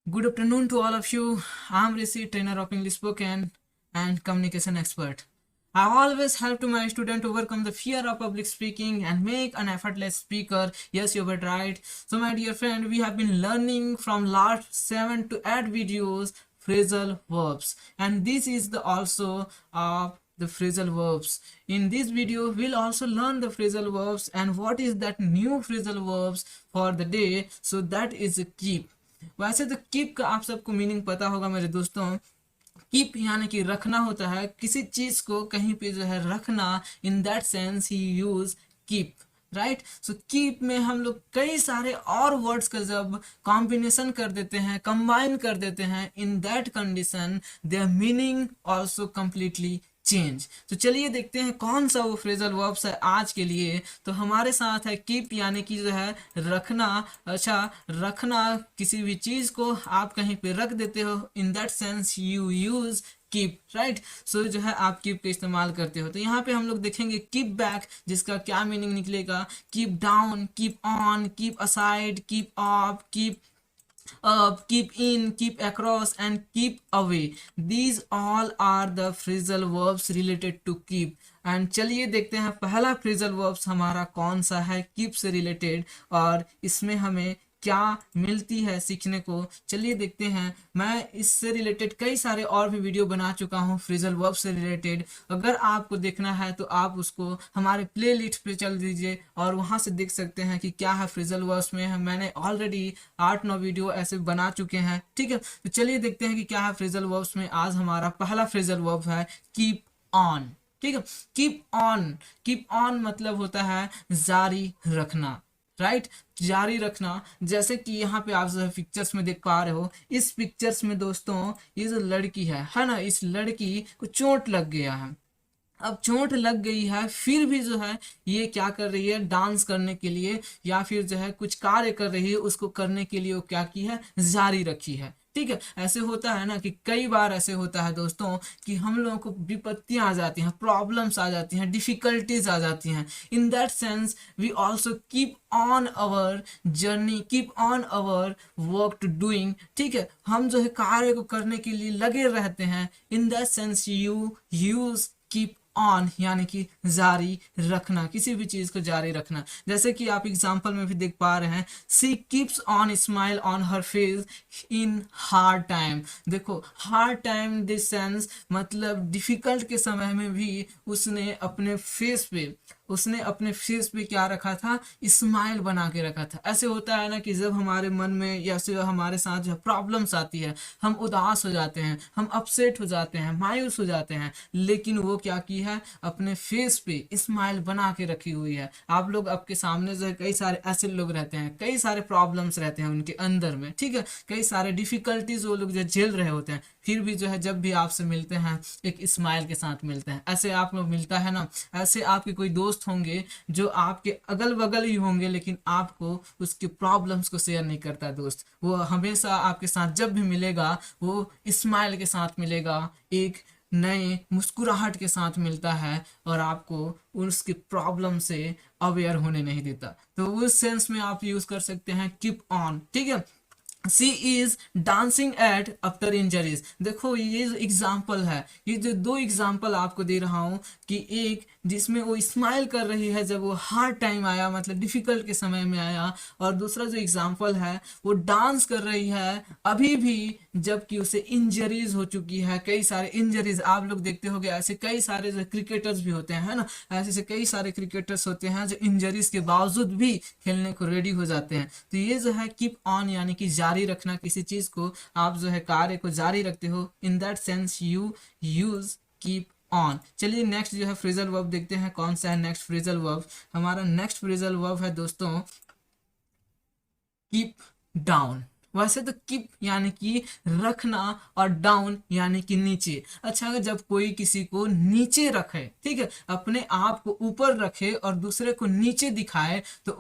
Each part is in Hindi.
Good afternoon to all of you. I'm Rishi, trainer of English spoken and communication expert. I always help to my student overcome the fear of public speaking and make an effortless speaker. Yes, you were right. So my dear friend, we have been learning from last 7 to 8 videos phrasal verbs, and this is the also the phrasal verbs. In this video, we'll also learn the phrasal verbs and what is that new phrasal verbs for the day. So that is a keep. वैसे तो कीप का आप सबको मीनिंग पता होगा मेरे दोस्तों। कीप यानी कि रखना होता है, किसी चीज को कहीं पे जो है रखना, इन that sense he use keep, right. So keep में हम लोग कई सारे और वर्ड्स का जब कॉम्बिनेशन कर देते हैं, कंबाइन कर देते हैं, in that condition there meaning also completely change. तो चलिए देखते हैं कौन सा वो फ्रेजल वर्ब्स है आज के लिए। तो हमारे साथ है कीप यानी कि जो है रखना। अच्छा, रखना किसी भी चीज को आप कहीं पे रख देते हो, in that sense you use keep, right. So जो है आप कीप का इस्तेमाल करते हो। तो यहाँ पे हम लोग देखेंगे कीप बैक, जिसका क्या मीनिंग निकलेगा, keep down, keep on, keep aside, keep of, keep up, keep in, keep across, and keep away. These all are the phrasal verbs related to keep. And चलिए देखते हैं पहला फ्रेजल वर्ब्स हमारा कौन सा है कीप से रिलेटेड, और इसमें हमें क्या मिलती है सीखने को। चलिए देखते हैं। मैं इससे रिलेटेड कई सारे और भी वीडियो बना चुका हूँ फ्रेजल वर्ब से रिलेटेड। अगर आपको देखना है तो आप उसको हमारे प्ले लिस्ट पे चल दीजिए और वहाँ से देख सकते हैं कि क्या है फ्रेजल वर्ब्स में। मैंने ऑलरेडी 8-9 वीडियो ऐसे बना चुके हैं, ठीक है। तो चलिए देखते हैं कि क्या है फ्रेजल वर्ब्स में। आज हमारा पहला फ्रेजल वर्ब है कीप ऑन, ठीक है। कीप ऑन, कीप ऑन मतलब होता है जारी रखना, राइट, जारी रखना। जैसे कि यहाँ पे आप जो पिक्चर्स में देख पा रहे हो, इस पिक्चर्स में दोस्तों ये जो लड़की है ना, इस लड़की को चोट लग गया है। अब चोट लग गई है, फिर भी जो है ये क्या कर रही है, डांस करने के लिए या फिर जो है कुछ कार्य कर रही है, उसको करने के लिए वो क्या की है, जारी रखी है, ठीक है। ऐसे होता है ना कि कई बार ऐसे होता है दोस्तों कि हम लोगों को विपत्तियां आ जाती हैं, प्रॉब्लम्स आ जाती हैं, डिफिकल्टीज आ जाती हैं। In that sense we also keep on our journey, keep on our work to doing, ठीक है। हम जो है कार्य को करने के लिए लगे रहते हैं। In that sense you use keep on यानी कि जारी रखना, किसी भी चीज को जारी रखना। जैसे कि आप एग्जांपल में भी देख पा रहे हैं, she keeps on smile on her face in hard time. देखो हार्ड टाइम दिस सेंस मतलब डिफिकल्ट के समय में भी उसने अपने फेस पे क्या रखा था, स्माइल बना के रखा था। ऐसे होता है ना कि जब हमारे मन में या फिर हमारे साथ जो प्रॉब्लम्स आती है, हम उदास हो जाते हैं, हम अपसेट हो जाते हैं, मायूस हो जाते हैं, लेकिन वो क्या की है, अपने फेस पे स्माइल बना के रखी हुई है। आप लोग आपके सामने जो है कई सारे ऐसे लोग रहते हैं, कई सारे प्रॉब्लम्स रहते हैं उनके अंदर में, ठीक है, कई सारे डिफिकल्टीज वो लोग जो झेल रहे होते हैं, फिर भी जो है जब भी आपसे मिलते हैं एक स्माइल के साथ मिलते हैं। ऐसे आपको मिलता है ना, ऐसे आपके कोई दोस्त होंगे जो आपके अगल बगल ही होंगे, लेकिन आपको उसके प्रॉब्लम्स को शेयर नहीं करता दोस्त। वो हमेशा आपके साथ जब भी मिलेगा वो स्माइल के साथ मिलेगा, एक नए मुस्कुराहट के साथ मिलता है, और आपको उसके प्रॉब्लम से अवेयर होने नहीं देता। तो उस सेंस में आप यूज कर सकते हैं कीप ऑन, ठीक है। She is dancing at after injuries. देखो ये जो एग्जाम्पल है, ये जो दो एग्जाम्पल आपको दे रहा हूँ कि एक जिसमें वो स्माइल कर रही है जब वो हार्ड टाइम आया, मतलब डिफिकल्ट के समय में आया, और दूसरा जो एग्जाम्पल है वो डांस कर रही है अभी भी जबकि उसे इंजरीज हो चुकी है, कई सारे इंजरीज। आप लोग देखते होंगे ऐसे कई सारे जो क्रिकेटर्स भी होते हैं, है ना, ऐसे कई सारे क्रिकेटर्स होते हैं जो इंजरीज के बावजूद भी खेलने को रेडी हो जाते हैं। तो ये जो है कीप ऑन यानी कि जारी रखना, किसी चीज को आप जो है कार्य को जारी रखते हो, in that sense you use keep on. चलिए नेक्स्ट जो है फ्रेजल वर्ब देखते हैं कौन सा है नेक्स्ट फ्रेजल वर्ब। हमारा नेक्स्ट फ्रेजल वर्ब है दोस्तों कीप डाउन। वैसे तो कीप यानी कि रखना और डाउन यानी कि नीचे। अच्छा, अगर जब कोई किसी को नीचे रखे, ठीक है, अपने आप को ऊपर रखे और दूसरे को नीचे दिखाए, तो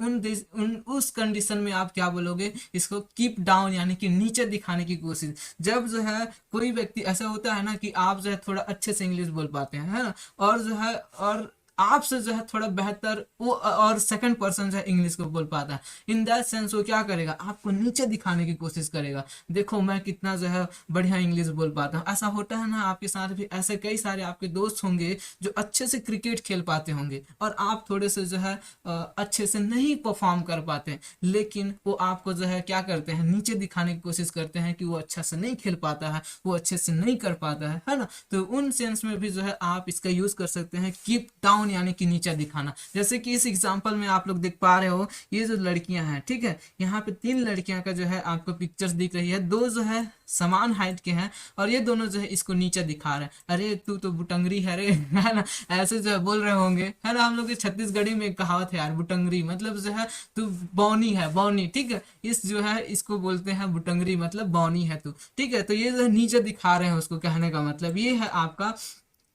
उस कंडीशन में आप क्या बोलोगे, इसको कीप डाउन यानी कि नीचे दिखाने की कोशिश। जब जो है कोई व्यक्ति, ऐसा होता है ना कि आप जो है थोड़ा अच्छे से इंग्लिश बोल पाते हैं, है ना, और जो है और आपसे जो है थोड़ा बेहतर वो और सेकंड पर्सन जो है इंग्लिश को बोल पाता है। इन दैट सेंस वो क्या करेगा, आपको नीचे दिखाने की कोशिश करेगा, देखो मैं कितना जो है बढ़िया इंग्लिश बोल पाता हूँ। ऐसा होता है ना आपके साथ भी, ऐसे कई सारे आपके दोस्त होंगे जो अच्छे से क्रिकेट खेल पाते होंगे और आप थोड़े से जो है अच्छे से नहीं परफॉर्म कर पाते, लेकिन वो आपको जो है क्या करते हैं, नीचे दिखाने की कोशिश करते हैं कि वो अच्छा से नहीं खेल पाता है, वो अच्छे से नहीं कर पाता है ना। तो उन सेंस में भी जो है आप इसका यूज कर सकते हैं, कीप डाउन यानी कि नीचा दिखाना। जैसे कि इस एग्जांपल में आप लोग देख पा रहे हो, ये जो लड़कियां हैं, ठीक है, यहाँ पे 3 लड़कियां का जो है आपको पिक्चर्स दिख रही है, 2 जो है समान हाइट के हैं और ये दोनों जो है इसको नीचे दिखा रहे हैं, अरे तू तो बुटंगरी है रे, है ना, ऐसे जो है बोल रहे होंगे, है ना। हम लोग के छत्तीसगढ़ी में एक कहावत है यार, बुटंगरी मतलब जो है तू बौनी है, बौनी, ठीक है, इस जो है इसको बोलते हैं बुटंगरी, मतलब बौनी है तू, ठीक है। तो ये जो है नीचे दिखा रहे हैं उसको, कहने का मतलब ये है आपका,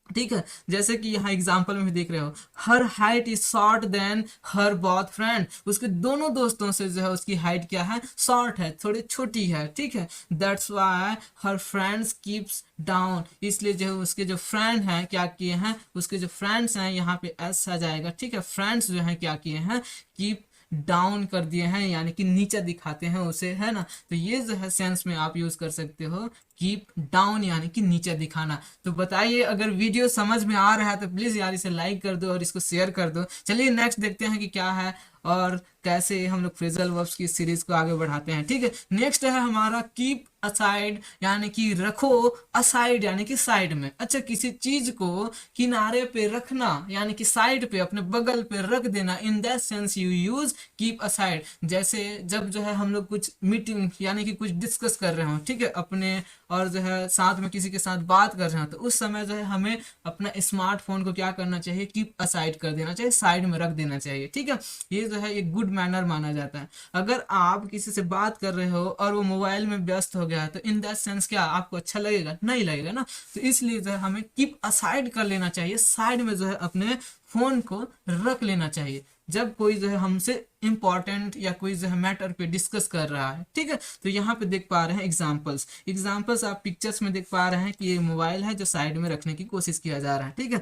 ठीक है। जैसे कि यहाँ एग्जाम्पल में भी देख रहे हो, her height is short then her both friend, उसके दोनों दोस्तों से जो है उसकी हाइट क्या है, शॉर्ट है, थोड़ी छोटी है, ठीक है। That's why her friends keeps down, इसलिए जो उसके जो फ्रेंड हैं क्या किए हैं, उसके जो फ्रेंड्स हैं यहाँ पे एस आ जाएगा, ठीक है। फ्रेंड्स जो है क्या किए हैं, कीप डाउन कर दिए हैं, यानी कि नीचे दिखाते हैं उसे, है ना। तो ये जो है सेंस में आप यूज कर सकते हो, कीप डाउन यानी कि नीचे दिखाना। तो बताइए अगर वीडियो समझ में आ रहा है तो प्लीज यार इसे लाइक कर दो और इसको शेयर कर दो। चलिए नेक्स्ट देखते हैं कि क्या है और कैसे हम लोग फ्रेजल वर्ब्स की सीरीज को आगे बढ़ाते हैं, ठीक है। नेक्स्ट है हमारा कीप असाइड, यानी कि रखो, असाइड यानी कि साइड में। अच्छा, किसी चीज को किनारे पे रखना यानी कि साइड पे, अपने बगल पे रख देना, इन that sense you use keep aside. जैसे जब जो है हम लोग कुछ मीटिंग यानी कि कुछ डिस्कस कर रहे हो, ठीक है, अपने और जो है साथ में किसी के साथ बात कर रहे हो, तो उस समय जो है हमें अपना स्मार्टफोन को क्या करना चाहिए, कीप असाइड कर देना चाहिए, साइड में रख देना चाहिए, ठीक है। ये जो है एक गुड मैनर माना जाता है। अगर आप किसी से बात कर रहे हो और वो मोबाइल में व्यस्त हो गया है तो इन दैट सेंस क्या आपको अच्छा लगेगा, नहीं लगेगा ना। तो इसलिए जो है हमें कीप असाइड कर लेना चाहिए, साइड में जो है अपने फोन को रख लेना चाहिए जब कोई जो है हमसे इंपॉर्टेंट या कोई जो है मैटर पे डिस्कस कर रहा है, ठीक है। तो यहाँ पे देख पा रहे हैं एग्जाम्पल्स आप पिक्चर्स में देख पा रहे हैं कि ये मोबाइल है जो साइड में रखने की कोशिश किया जा रहा है, ठीक है।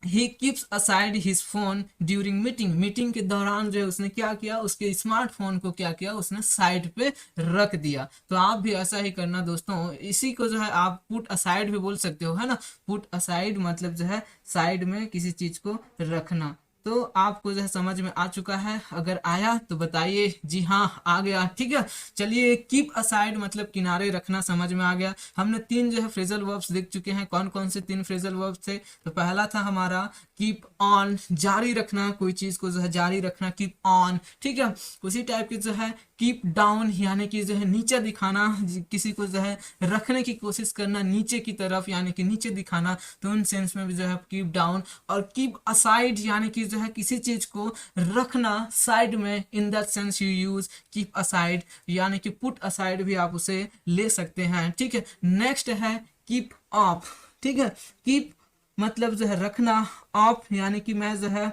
He keeps aside his phone during meeting के दौरान जो है उसने क्या किया, उसके स्मार्टफोन को क्या किया, उसने साइड पे रख दिया। तो आप भी ऐसा ही करना दोस्तों, इसी को जो है आप पुट असाइड भी बोल सकते हो, है ना। पुट असाइड मतलब जो है साइड में किसी चीज को रखना। तो आपको जो है समझ में आ चुका है, अगर आया तो बताइए जी हाँ आ गया, ठीक है। चलिए कीप असाइड मतलब किनारे रखना समझ में आ गया। हमने 3 जो है फ्रेजल वर्ब्स देख चुके हैं। कौन कौन से 3 फ्रेजल वर्ब्स थे, तो पहला था हमारा कीप ऑन, जारी रखना, कोई चीज को जो है जारी रखना, कीप ऑन, ठीक है। उसी टाइप की जो है कीप डाउन यानी कि जो है नीचे दिखाना, किसी को जो है रखने की कोशिश करना नीचे की तरफ यानी कि नीचे दिखाना, तो उन सेंस में भी जो है कीप डाउन। और कीप असाइड यानी कि जो है किसी चीज को रखना साइड में, इन that sense you use keep aside, यानी कि पुट असाइड भी आप उसे ले सकते हैं, ठीक है। नेक्स्ट है कीप ऑफ, ठीक है। कीप मतलब जो है रखना, ऑफ यानी कि मैं जो है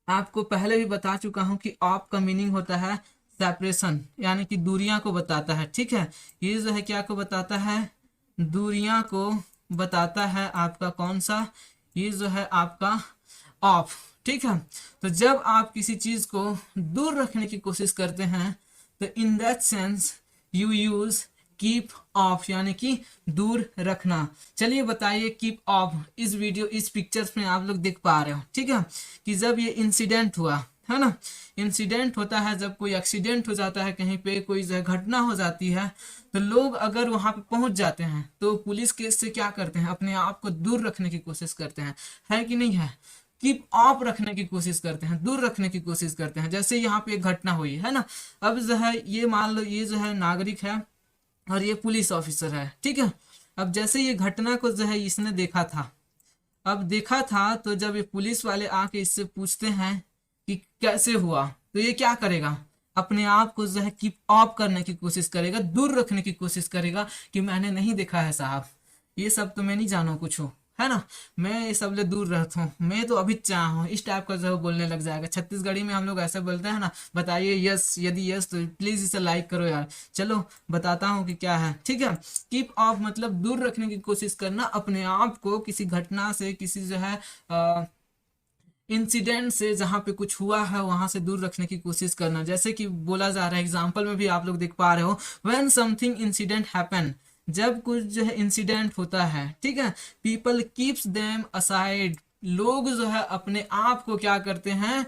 आपको पहले भी बता चुका हूं कि ऑफ का मीनिंग होता है सेपरेशन, यानी कि दूरियां को बताता है, ठीक है। ये जो है क्या को बताता है, दूरियां को बताता है आपका कौन सा, ये जो है आपका ऑफ, ठीक है। तो जब आप किसी चीज को दूर रखने की कोशिश करते हैं तो इन that sense you use keep of यानी कि दूर रखना। चलिए बताइए कीप ऑफ, इस पिक्चर्स में आप लोग देख पा रहे हो, ठीक है, कि जब ये इंसिडेंट हुआ, है ना, इंसिडेंट होता है जब कोई एक्सीडेंट हो जाता है, कहीं पे कोई घटना हो जाती है, तो लोग अगर वहां पे पहुंच जाते हैं तो पुलिस केस से क्या करते हैं, अपने आप को दूर रखने की कोशिश करते हैं, है कि नहीं है। कीप ऑफ रखने की कोशिश करते हैं, दूर रखने की कोशिश करते हैं। जैसे यहाँ पे एक घटना हुई है ना, अब जो है ये मान लो ये जो है नागरिक है और ये पुलिस ऑफिसर है, ठीक है। अब जैसे ये घटना को जो है इसने देखा था, अब देखा था तो जब ये पुलिस वाले आके इससे पूछते हैं कि कैसे हुआ, तो ये क्या करेगा, अपने आप को जो है कीप ऑफ करने की कोशिश करेगा, दूर रखने की कोशिश करेगा कि मैंने नहीं देखा है साहब, ये सब तो मैं नहीं जानू कुछ हो, है ना, मैं ये सब ले दूर रहता हूँ, मैं तो अभी चाह हूँ, इस टाइप का जो है बोलने लग जाएगा। छत्तीसगढ़ी में हम लोग ऐसे बोलते हैं ना। बताइए यस, यदि यस तो प्लीज इसे लाइक करो यार। चलो बताता हूँ कि क्या है, ठीक है। कीप ऑफ मतलब दूर रखने की कोशिश करना अपने आप को किसी घटना से, किसी जो है इंसिडेंट से, जहाँ पे कुछ हुआ है वहां से दूर रखने की कोशिश करना। जैसे कि बोला जा रहा है, एग्जाम्पल में भी आप लोग देख पा रहे हो, व्हेन समथिंग इंसिडेंट हैपन, जब कुछ जो है इंसिडेंट होता है, ठीक है, पीपल कीप्स देम असाइड, लोग जो है अपने आप को क्या करते हैं,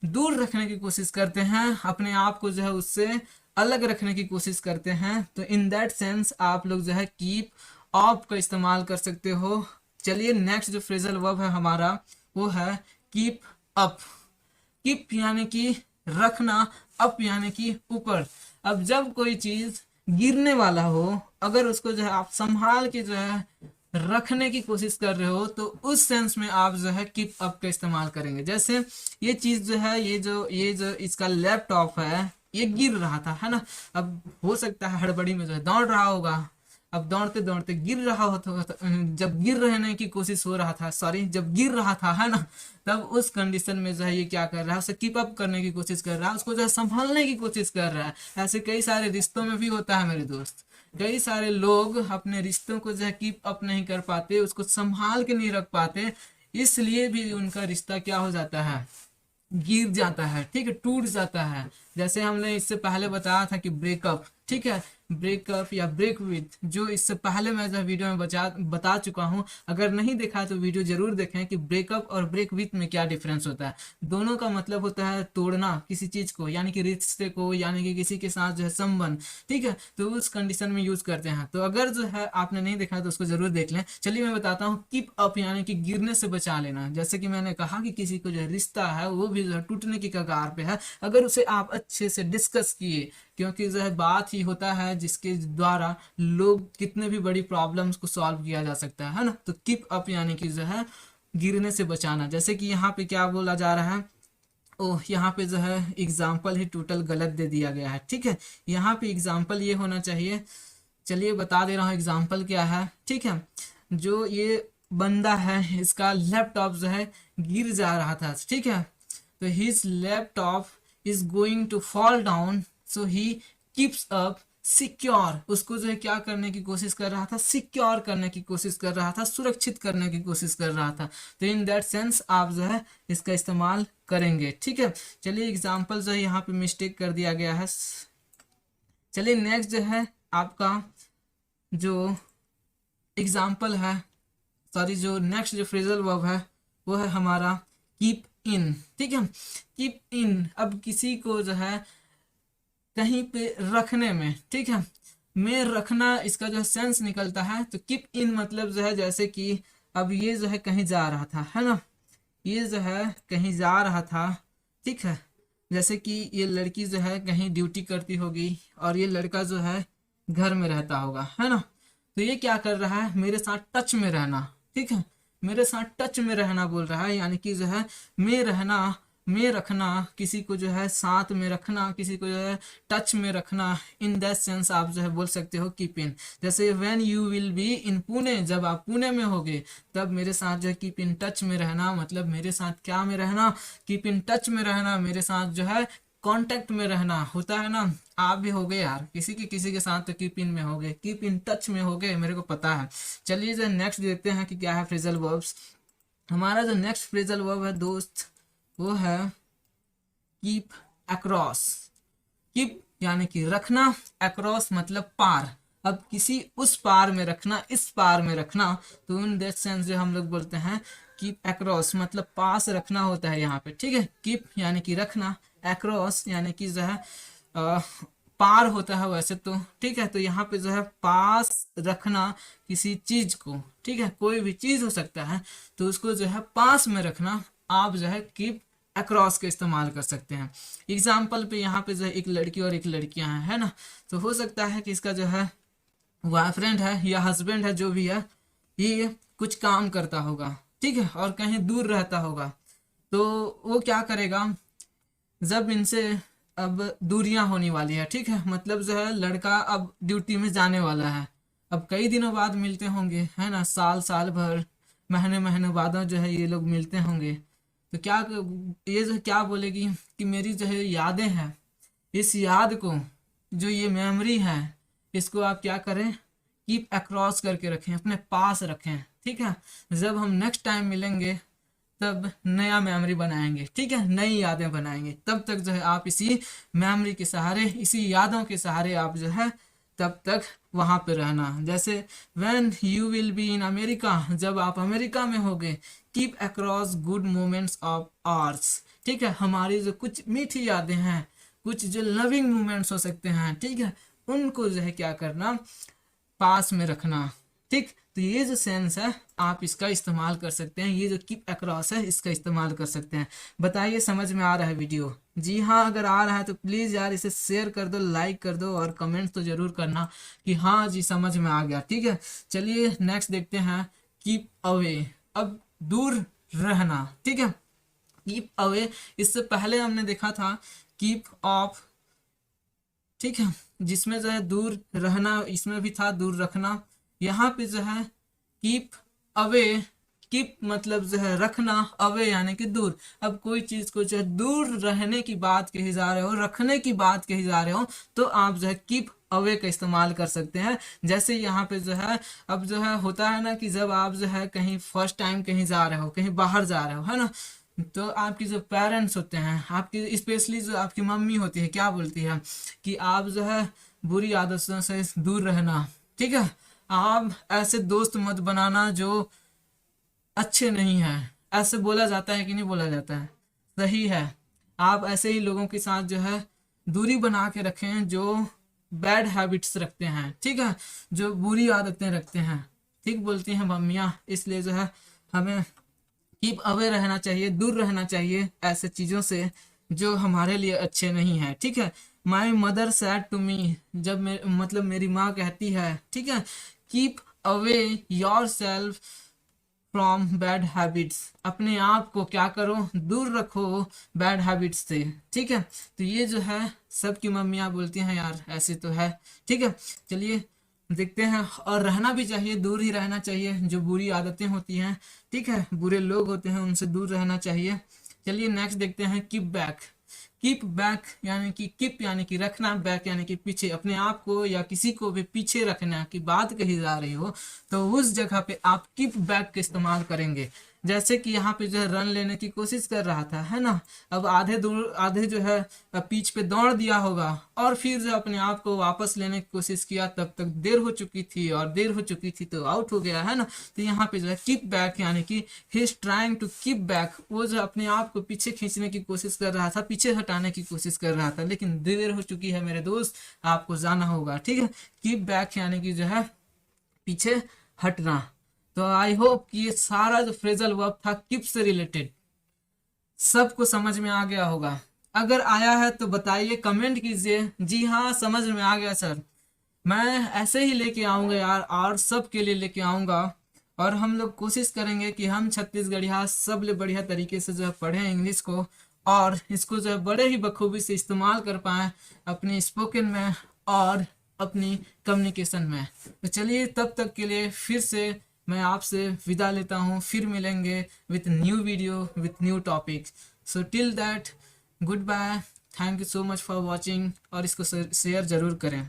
दूर रखने की कोशिश करते हैं, अपने आप को जो है उससे अलग रखने की कोशिश करते हैं। तो इन दैट सेंस आप लोग जो है कीप ऑफ का इस्तेमाल कर सकते हो। चलिए नेक्स्ट जो फ्रेजल वर्ब है हमारा वो है कीप अप। कीप यानी कि रखना, अप यानी कि ऊपर। अब जब कोई चीज गिरने वाला हो, अगर उसको जो है आप संभाल के जो है रखने की कोशिश कर रहे हो, तो उस सेंस में आप जो है कीप अप का इस्तेमाल करेंगे। जैसे ये चीज जो है, ये जो इसका लैपटॉप है, ये गिर रहा था, है ना। अब हो सकता है हड़बड़ी में जो है दौड़ रहा होगा, अब दौड़ते दौड़ते गिर रहा होता, जब गिर रहने की कोशिश हो रहा था, सॉरी जब गिर रहा था, है ना, तब उस कंडीशन में जो है ये क्या कर रहा है, उसे कीप अप करने की कोशिश कर रहा है, उसको जो है संभालने की कोशिश कर रहा है। ऐसे कई सारे रिश्तों में भी होता है मेरे दोस्त। कई सारे लोग अपने रिश्तों को जो है कीप अप नहीं कर पाते, उसको संभाल के नहीं रख पाते, इसलिए भी उनका रिश्ता क्या हो जाता है, गिर जाता है, ठीक है, टूट जाता है। जैसे हमने इससे पहले बताया था कि ब्रेकअप, ठीक है, ब्रेकअप या ब्रेक विथ, जो इससे पहले मैं जो वीडियो में बता चुका हूं। अगर नहीं देखा तो वीडियो जरूर देखें कि ब्रेकअप और ब्रेक विथ में क्या डिफरेंस होता है। दोनों का मतलब होता है तोड़ना किसी चीज को, यानी कि रिश्ते को, यानी कि किसी के साथ जो है संबंध, ठीक है, तो उस कंडीशन में यूज करते हैं। तो अगर जो है आपने नहीं देखा तो उसको जरूर देख लें। चलिए मैं बताता हूँ, कीप अप यानी कि गिरने से बचा लेना। जैसे कि मैंने कहा कि किसी को जो है रिश्ता है वो भी जो है टूटने की कगार पे है, अगर उसे आप अच्छे से डिस्कस किए, क्योंकि जो है बात ही होता है जिसके द्वारा लोग कितने भी बड़ी प्रॉब्लम्स को सॉल्व किया जा सकता है ना। तो कीप अप यानी कि जो है गिरने से बचाना। जैसे कि यहाँ पे क्या बोला जा रहा है, ओह यहाँ पे जो है एग्जाम्पल ही टोटल गलत दे दिया गया है, ठीक है, यहाँ पे एग्जाम्पल ये होना चाहिए। चलिए बता दे रहा हूँ एग्जाम्पल क्या है, ठीक है। जो ये बंदा है, इसका लैपटॉप जो है गिर जा रहा था, ठीक है, तो his laptop is going to fall down, so he keeps up secure, उसको जो है क्या करने की कोशिश कर रहा था, सिक्योर करने की कोशिश कर रहा था, सुरक्षित करने की कोशिश कर रहा था। तो इन दैट सेंस आप जो है इसका इस्तेमाल करेंगे, ठीक है। चलिए एग्जाम्पल जो है यहाँ पे मिस्टेक कर दिया गया है। चलिए नेक्स्ट जो है आपका जो एग्जाम्पल है, सॉरी जो नेक्स्ट जो फ्रेजल वर्ब है वो है हमारा कीप इन, ठीक है। कीप इन, अब किसी को जो है कहीं पे रखने में, ठीक है, में रखना, इसका जो सेंस निकलता है। तो कीप इन मतलब जो है, जैसे कि अब ये जो है कहीं जा रहा था, है ना, ये जो है कहीं जा रहा था, ठीक है, जैसे कि ये लड़की जो है कहीं ड्यूटी करती होगी और ये लड़का जो है घर में रहता होगा, है ना। तो ये क्या कर रहा है, मेरे साथ टच में रहना, ठीक है, मेरे साथ टच में रहना बोल रहा है, यानी कि जो है में रहना, में रखना, किसी को जो है साथ में रखना, किसी को जो है टच में रखना। इन दैट सेंस आप जो है बोल सकते हो कीप इन। जैसे when you will be in Pune, जब आप पुणे में होगे तब मेरे साथ जो है कीप इन टच में रहना, मतलब मेरे साथ क्या में रहना, कीप इन टच में रहना, मेरे साथ जो है कांटेक्ट में रहना होता है ना। आप भी हो गए यार, किसी के साथ तो कीप इन में हो गए, कीप इन टच में हो गए, मेरे को पता है। चलिए जो नेक्स्ट देखते हैं कि क्या है फ्रेजल वर्ब्स। हमारा जो नेक्स्ट फ्रेजल वर्ब है दोस्त वो है कीप अक्रॉस। कीप यानी कि रखना, अक्रॉस मतलब पार। अब किसी उस पार में रखना, इस पार में रखना, तो इन दैट सेंस जो हम लोग बोलते हैं कीप अक्रॉस, मतलब पास रखना होता है यहाँ पे, ठीक है। कीप यानी कि रखना, अक्रॉस यानी कि जो है पार होता है वैसे तो, ठीक है। तो यहाँ पे जो है पास रखना किसी चीज को, ठीक है, कोई भी चीज हो सकता है, तो उसको जो है पास में रखना, आप जो है कीप अक्रॉस का इस्तेमाल कर सकते हैं। एग्जाम्पल पे यहाँ पे जो है एक लड़की और एक लड़कियां हैं, है ना, तो हो सकता है कि इसका जो है बॉयफ्रेंड है या हस्बैंड है, जो भी है, ये कुछ काम करता होगा, ठीक है, और कहीं दूर रहता होगा। तो वो क्या करेगा, जब इनसे अब दूरियां होने वाली है, ठीक है, मतलब जो है लड़का अब ड्यूटी में जाने वाला है, अब कई दिनों बाद मिलते होंगे, है ना, साल साल भर, महीने महीने बाद जो है ये लोग मिलते होंगे। तो क्या ये जो क्या बोलेगी कि मेरी जो है यादें हैं, इस याद को, जो ये मेमोरी है, इसको आप क्या करें, कीप अक्रॉस करके रखें, अपने पास रखें, ठीक है। जब हम नेक्स्ट टाइम मिलेंगे तब नया मेमोरी बनाएंगे, ठीक है, नई यादें बनाएंगे। तब तक जो है आप इसी मेमोरी के सहारे, इसी यादों के सहारे आप जो है तब तक वहाँ पे रहना। जैसे when you will be in America, जब आप अमेरिका में होगे, keep across good moments of hours, ठीक है, हमारी जो कुछ मीठी यादें हैं, कुछ जो लविंग मोमेंट्स हो सकते हैं, ठीक है, उनको जो है क्या करना, पास में रखना, ठीक। तो ये जो सेंस है आप इसका इस्तेमाल कर सकते हैं, ये जो कीप अक्रॉस है इसका इस्तेमाल कर सकते हैं। बताइए समझ में आ रहा है वीडियो? जी हाँ, अगर आ रहा है तो प्लीज़ यार इसे शेयर कर दो, लाइक कर दो और कमेंट तो ज़रूर करना कि हाँ जी समझ में आ गया, ठीक है। चलिए नेक्स्ट देखते हैं, कीप अवे, अब दूर रहना, ठीक है। कीप अवे, इससे पहले हमने देखा था कीप ऑफ, ठीक है, जिसमें जो है दूर रहना, इसमें भी था दूर रखना। यहाँ पे जो है कीप अवे, कीप मतलब जो है रखना, अवे यानी कि दूर। अब कोई चीज को जो है दूर रहने की बात कही जा रहे हो, रखने की बात कही जा रहे हो, तो आप जो है कीप अवे का इस्तेमाल कर सकते हैं। जैसे यहाँ पे जो है, अब जो है होता है ना कि जब आप जो है कहीं फर्स्ट टाइम कहीं जा रहे हो, कहीं बाहर जा रहे हो, है ना, तो आपकी जो पेरेंट्स होते हैं, आपकी स्पेशली जो आपकी मम्मी होती है, क्या बोलती है कि आप जो है बुरी आदतों से दूर रहना, ठीक है, आप ऐसे दोस्त मत बनाना जो अच्छे नहीं हैं। ऐसे बोला जाता है कि नहीं बोला जाता है? सही है, आप ऐसे ही लोगों के साथ जो है दूरी बना के रखें जो बैड हैबिट्स रखते हैं, ठीक है, जो बुरी आदतें रखते हैं, ठीक बोलती हैं मम्मियाँ। इसलिए जो है हमें कीप अवे रहना चाहिए, दूर रहना चाहिए ऐसे चीज़ों से जो हमारे लिए अच्छे नहीं है, ठीक है। My mother said to me, जब मतलब मेरी माँ कहती है, ठीक है, keep away yourself from bad habits, अपने आप को क्या करो, दूर रखो बैड हैबिट्स से, ठीक है। तो ये जो है सबकी मम्मियाँ बोलती हैं यार, ऐसे तो है, ठीक है। चलिए देखते हैं, और रहना भी चाहिए, दूर ही रहना चाहिए, जो बुरी आदतें होती हैं, ठीक है, बुरे लोग होते हैं, उनसे दूर रहना चाहिए। चलिए नेक्स्ट देखते हैं, कीप बैक। कीप बैक यानी कि कीप यानी कि रखना, बैक यानी कि पीछे, अपने आप को या किसी को भी पीछे रखना की बात कही जा रही हो तो उस जगह पे आप कीप बैक का इस्तेमाल करेंगे। जैसे कि यहाँ पे जो है रन लेने की कोशिश कर रहा था, है ना, अब आधे जो है पिच पे दौड़ दिया होगा और फिर जो अपने आप को वापस लेने की कोशिश किया, तब तक देर हो चुकी थी, और देर हो चुकी थी तो आउट हो गया, है ना। तो यहाँ पे जो है कीप बैक यानी कि he is trying to keep back, वो जो अपने आप को पीछे खींचने की कोशिश कर रहा था, पीछे हटाने की कोशिश कर रहा था, लेकिन देर हो चुकी है मेरे दोस्त, आपको जाना होगा, ठीक है। कीप बैक यानी कि जो है पीछे हटना। तो आई होप कि ये सारा जो फ्रेजल वर्ब था कीप से रिलेटेड सबको समझ में आ गया होगा। अगर आया है तो बताइए, कमेंट कीजिए, जी हाँ समझ में आ गया सर। मैं ऐसे ही लेके आऊँगा यार, और सब के लिए लेके आऊँगा, और हम लोग कोशिश करेंगे कि हम छत्तीसगढ़िया सब ले बढ़िया तरीके से जो है पढ़ें इंग्लिश को, और इसको जो है बड़े ही बखूबी से इस्तेमाल कर पाएँ अपनी स्पोकन में और अपनी कम्युनिकेशन में। तो चलिए तब तक के लिए फिर से मैं आपसे विदा लेता हूँ, फिर मिलेंगे with new video with new topic. So till that good bye, thank you so much for watching, और इसको शेयर ज़रूर करें।